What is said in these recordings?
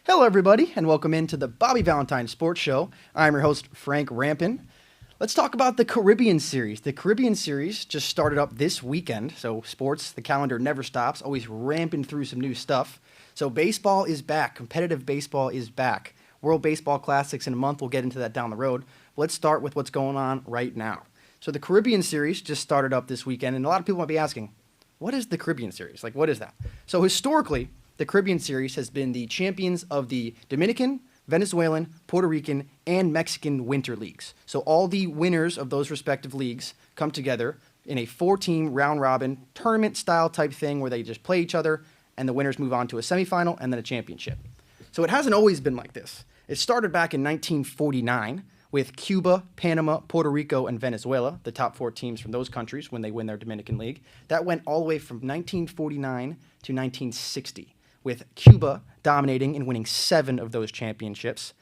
Hello, everybody, and welcome into the Bobby Valentine Sports Show. I'm your host, Frank Rampin. Let's talk about the Caribbean Series. The Caribbean Series just started up this weekend, so sports, the calendar never stops, always ramping through some new stuff. So baseball is back. Competitive baseball is back. World Baseball Classics in a month. We'll get into that down the road. Let's start with what's going on right now. So the Caribbean Series just started up this weekend, and a lot of people might be asking, what is the Caribbean Series? Like, what is that? So historically, the Caribbean Series has been the champions of the Dominican, Venezuelan, Puerto Rican, and Mexican winter leagues. So all the winners of those respective leagues come together in a four-team round-robin tournament-style type thing where they just play each other, and the winners move on to a semifinal and then a championship. So it hasn't always been like this. It started back in 1949 with Cuba, Panama, Puerto Rico, and Venezuela, the top four teams from those countries when they win their Dominican League. That went all the way from 1949 to 1960, with Cuba dominating and winning 7 of those championships.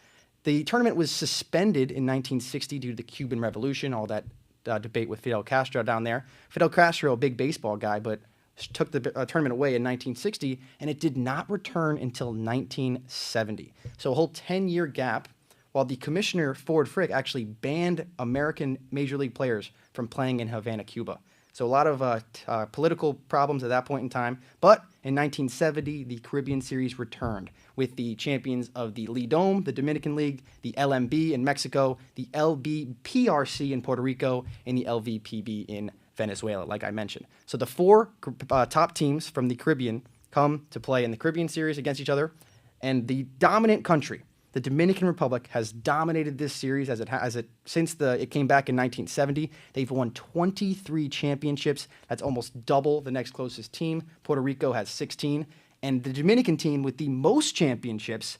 The tournament was suspended in 1960 due to the Cuban Revolution, all that debate with Fidel Castro down there. Fidel Castro, a big baseball guy, but took the tournament away in 1960, and it did not return until 1970. So a whole 10-year gap, while the commissioner, Ford Frick, actually banned American Major League players from playing in Havana, Cuba. So a lot of political problems at that point in time. But in 1970, the Caribbean Series returned with the champions of the Lidom, the Dominican League, the LMB in Mexico, the LBPRC in Puerto Rico, and the LVPB in Venezuela, like I mentioned. So the four top teams from the Caribbean come to play in the Caribbean Series against each other. And the dominant country, the Dominican Republic, has dominated this series since it came back in 1970. They've won 23 championships. That's almost double the next closest team. Puerto Rico has 16. And the Dominican team with the most championships,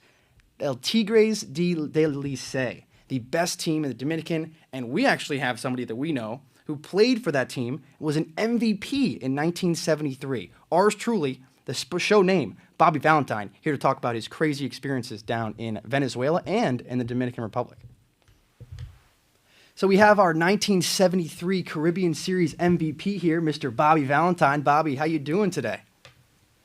El Tigres del Licey, the best team in the Dominican. And we actually have somebody that we know who played for that team, was an MVP in 1973. Ours truly, the show name, Bobby Valentine, here to talk about his crazy experiences down in Venezuela and in the Dominican Republic. So we have our 1973 Caribbean Series MVP here, Mr. Bobby Valentine. Bobby, how you doing today?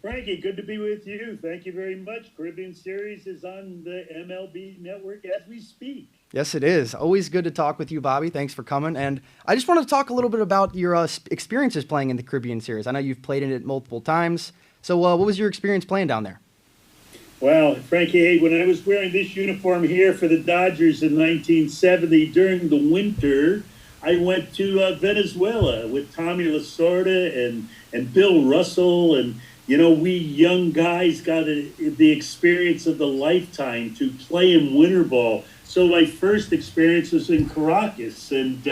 Frankie, good to be with you. Thank you very much. Caribbean Series is on the MLB network as we speak. Yes, it is. Always good to talk with you, Bobby. Thanks for coming. And I just wanted to talk a little bit about your experiences playing in the Caribbean Series. I know you've played in it multiple times. So what was your experience playing down there? Well, Frankie, hey, when I was wearing this uniform here for the Dodgers in 1970 during the winter, I went to Venezuela with Tommy Lasorda and Bill Russell. And, you know, we young guys got the experience of the lifetime to play in winter ball. So my first experience was in Caracas, and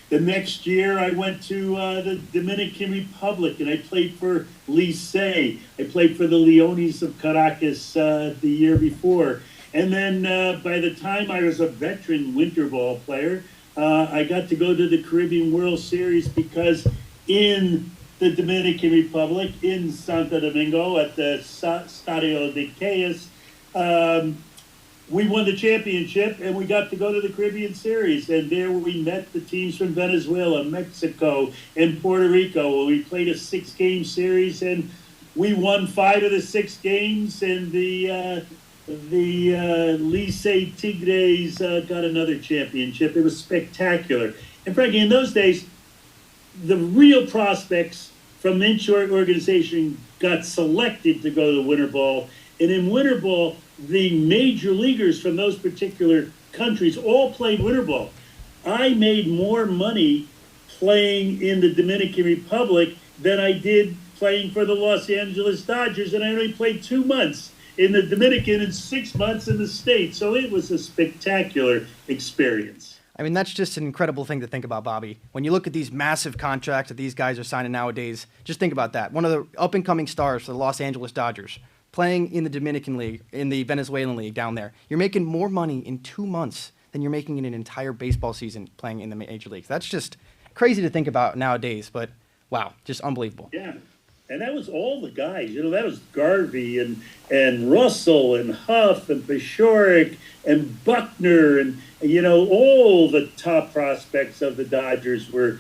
the next year I went to the Dominican Republic, and I played for Licey. I played for the Leones of Caracas the year before. And then by the time I was a veteran winter ball player, I got to go to the Caribbean World Series because in the Dominican Republic, in Santo Domingo at the Stadio de Cayas, we won the championship, and we got to go to the Caribbean Series. And there we met the teams from Venezuela, Mexico, and Puerto Rico. We played a 6-game series, and we won 5 of the 6 games. And the Licey Tigres got another championship. It was spectacular. And frankly, in those days, the real prospects from the inshore organization got selected to go to the winter ball. And in winter ball, the major leaguers from those particular countries all played winter ball. I made more money playing in the Dominican Republic than I did playing for the Los Angeles Dodgers, and I only played 2 months in the Dominican and 6 months in the States. So it was a spectacular experience. I mean, that's just an incredible thing to think about, Bobby. When you look at these massive contracts that these guys are signing nowadays, just think about that. One of the up-and-coming stars for the Los Angeles Dodgers, playing in the Dominican League, in the Venezuelan League down there. You're making more money in 2 months than you're making in an entire baseball season playing in the major leagues. That's just crazy to think about nowadays, but wow, just unbelievable. Yeah, and that was all the guys. You know, that was Garvey and Russell and Huff and Peshoric and Buckner and, you know, all the top prospects of the Dodgers were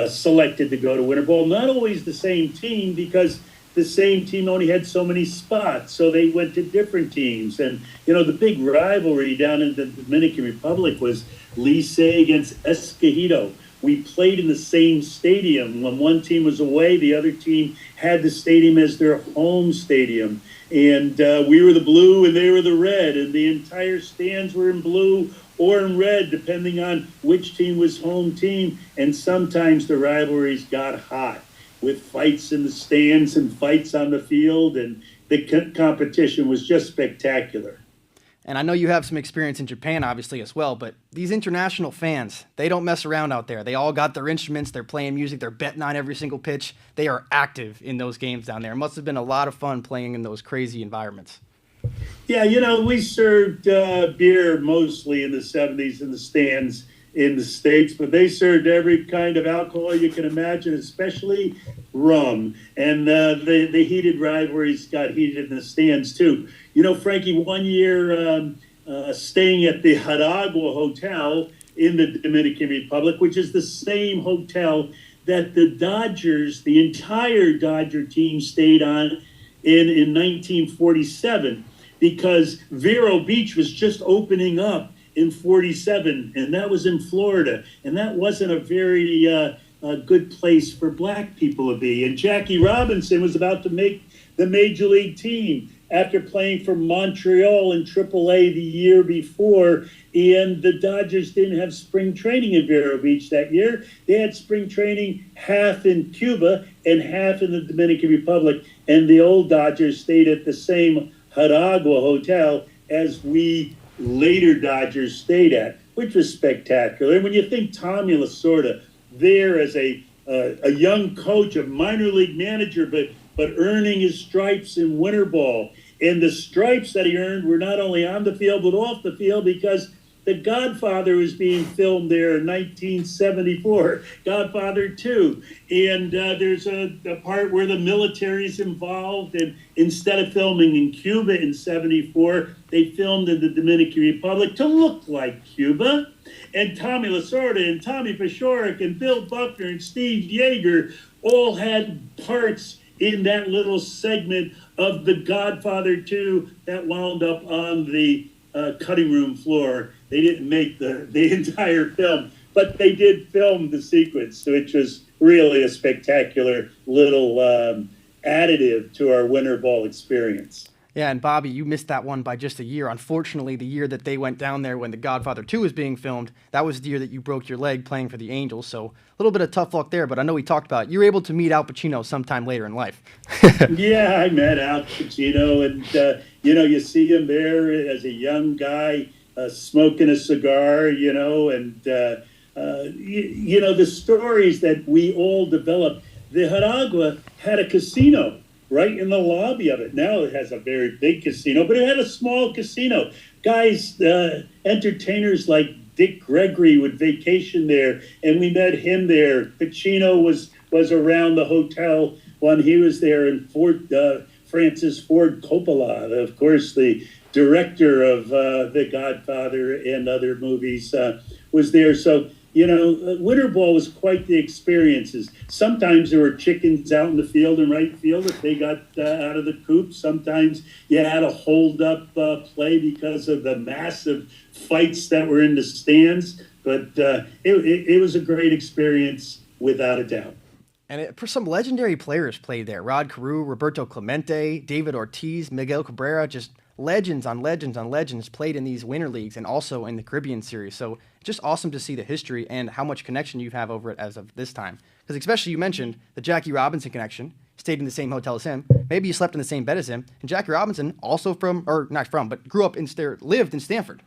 selected to go to winter ball. Not always the same team because the same team only had so many spots, so they went to different teams. And, the big rivalry down in the Dominican Republic was Licey against Escogido. We played in the same stadium. When one team was away, the other team had the stadium as their home stadium. And we were the blue and they were the red, and the entire stands were in blue or in red, depending on which team was home team. And sometimes the rivalries got hot with fights in the stands and fights on the field, and the competition was just spectacular. And I know you have some experience in Japan, obviously, as well, but these international fans, they don't mess around out there. They all got their instruments, they're playing music, they're betting on every single pitch. They are active in those games down there. It must have been a lot of fun playing in those crazy environments. Yeah, we served beer mostly in the 70s in the stands in the States, but they served every kind of alcohol you can imagine, especially rum. And the heated rivalries got heated in the stands, too. Frankie, one year staying at the Jaragua Hotel in the Dominican Republic, which is the same hotel that the Dodgers, the entire Dodger team stayed on in 1947, because Vero Beach was just opening up in 47, and that was in Florida, and that wasn't a very good place for black people to be. And Jackie Robinson was about to make the major league team after playing for Montreal in AAA the year before, and the Dodgers didn't have spring training in Vero Beach that year. They had spring training half in Cuba and half in the Dominican Republic, and the old Dodgers stayed at the same Jaragua Hotel as we later Dodgers stayed at, which was spectacular. And when you think Tommy Lasorda there as a young coach, a minor league manager, but earning his stripes in winter ball, and the stripes that he earned were not only on the field but off the field, because The Godfather was being filmed there in 1974, Godfather 2. And there's a part where the military's involved, and instead of filming in Cuba in 74, they filmed in the Dominican Republic to look like Cuba. And Tommy Lasorda and Tommy Paciorek and Bill Buckner and Steve Yeager all had parts in that little segment of The Godfather 2 that wound up on the cutting room floor. They didn't make the entire film, but they did film the sequence, which was really a spectacular little additive to our winter ball experience. Yeah, and Bobby, you missed that one by just a year. Unfortunately, the year that they went down there when The Godfather 2 was being filmed, that was the year that you broke your leg playing for the Angels. So a little bit of tough luck there, but I know we talked about it. You were able to meet Al Pacino sometime later in life. Yeah, I met Al Pacino, and, you see him there as a young guy smoking a cigar, and, the stories that we all developed. The Jaragua had a casino right in the lobby of it. Now it has a very big casino, but it had a small casino. Guys, entertainers like Dick Gregory would vacation there, and we met him there. Pacino was around the hotel when he was there, and Francis Ford Coppola, of course, the director of The Godfather and other movies, was there. So, winter ball was quite the experiences. Sometimes there were chickens out in the field and right field if they got out of the coop. Sometimes you had a hold-up play because of the massive fights that were in the stands. But it was a great experience, without a doubt. And some legendary players played there. Rod Carew, Roberto Clemente, David Ortiz, Miguel Cabrera, just legends on legends on legends played in these winter leagues and also in the Caribbean series. So just awesome to see the history and how much connection you have over it as of this time. Because especially you mentioned the Jackie Robinson connection, stayed in the same hotel as him. Maybe you slept in the same bed as him. And Jackie Robinson also but grew up lived in Stamford.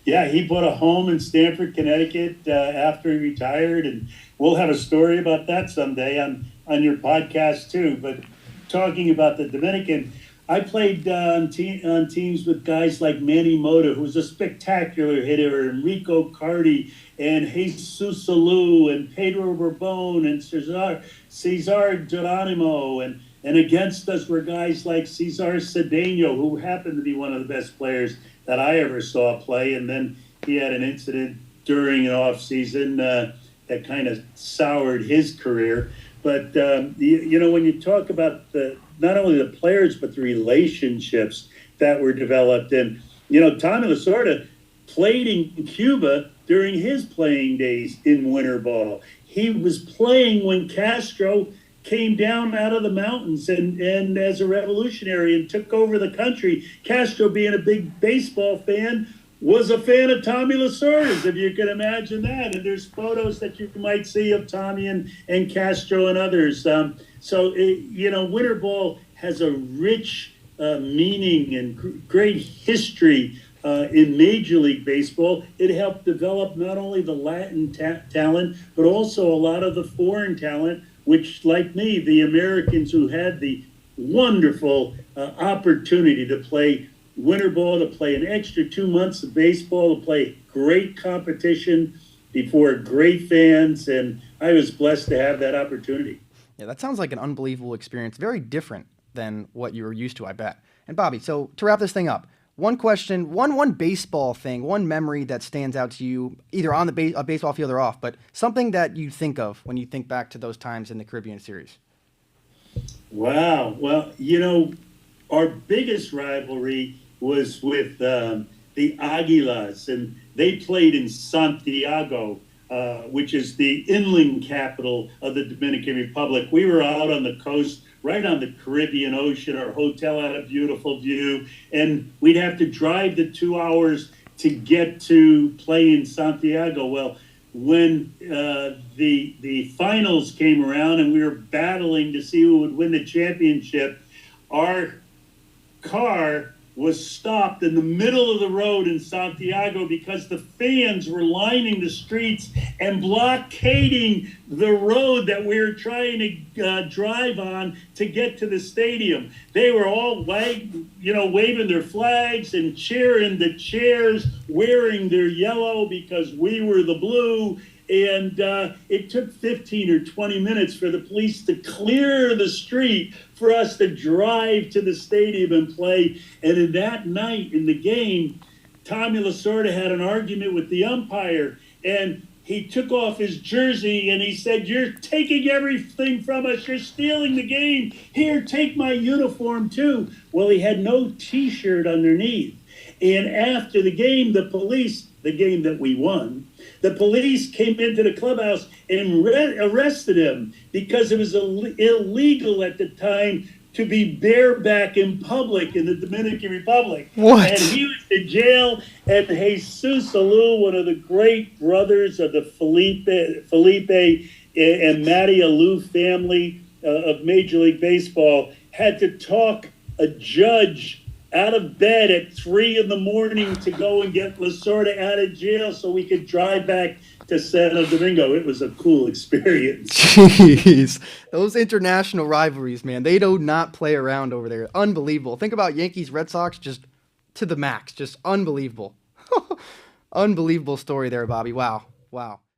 Yeah, he bought a home in Stamford, Connecticut after he retired. And we'll have a story about that someday on your podcast too. But talking about the Dominican, I played on teams with guys like Manny Mota, who was a spectacular hitter, Enrico Cardi, and Jesus Salou, and Pedro Borbon, and Cesar Geronimo. And against us were guys like Cesar Cedeno, who happened to be one of the best players that I ever saw play. And then he had an incident during an off season that kind of soured his career. But when you talk about the not only the players but the relationships that were developed, and Tommy Lasorda played in Cuba during his playing days in winter ball. He was playing when Castro came down out of the mountains and as a revolutionary and took over the country. Castro, being a big baseball fan, was a fan of Tommy Lasorda's, if you can imagine that. And there's photos that you might see of Tommy and Castro and others. Winter ball has a rich meaning and great history in Major League Baseball. It helped develop not only the Latin talent, but also a lot of the foreign talent, which, like me, the Americans who had the wonderful opportunity to play winter ball, to play an extra 2 months of baseball, to play great competition before great fans. And I was blessed to have that opportunity. Yeah, that sounds like an unbelievable experience. Very different than what you were used to, I bet. And Bobby, so to wrap this thing up, one question, one baseball thing, one memory that stands out to you, either on the a baseball field or off, but something that you think of when you think back to those times in the Caribbean Series. Wow. Well, our biggest rivalry was with the Aguilas, and they played in Santiago, which is the inland capital of the Dominican Republic. We were out on the coast, right on the Caribbean Ocean. Our hotel had a beautiful view, and we'd have to drive the 2 hours to get to play in Santiago. Well, when the finals came around and we were battling to see who would win the championship, our car was stopped in the middle of the road in Santiago because the fans were lining the streets and blockading the road that we were trying to drive on to get to the stadium. They were all waving their flags and cheering the chairs, wearing their yellow because we were the blue. And it took 15 or 20 minutes for the police to clear the street for us to drive to the stadium and play. And in that night in the game, Tommy Lasorda had an argument with the umpire, and he took off his jersey and he said, "You're taking everything from us. You're stealing the game. Here, take my uniform too." Well, he had no T-shirt underneath. And after the game, the game that we won, the police came into the clubhouse and arrested him because it was illegal at the time to be bareback in public in the Dominican Republic. What? And he was in jail, and Jesus Alou, one of the great brothers of the Felipe and Matty Alou family of Major League Baseball, had to talk a judge out of bed at 3 a.m. to go and get Lasorda out of jail so we could drive back to Santo Domingo. It was a cool experience. Jeez. Those international rivalries, man, they do not play around over there. Unbelievable. Think about Yankees, Red Sox, just to the max. Just unbelievable. Unbelievable story there, Bobby. Wow. Wow.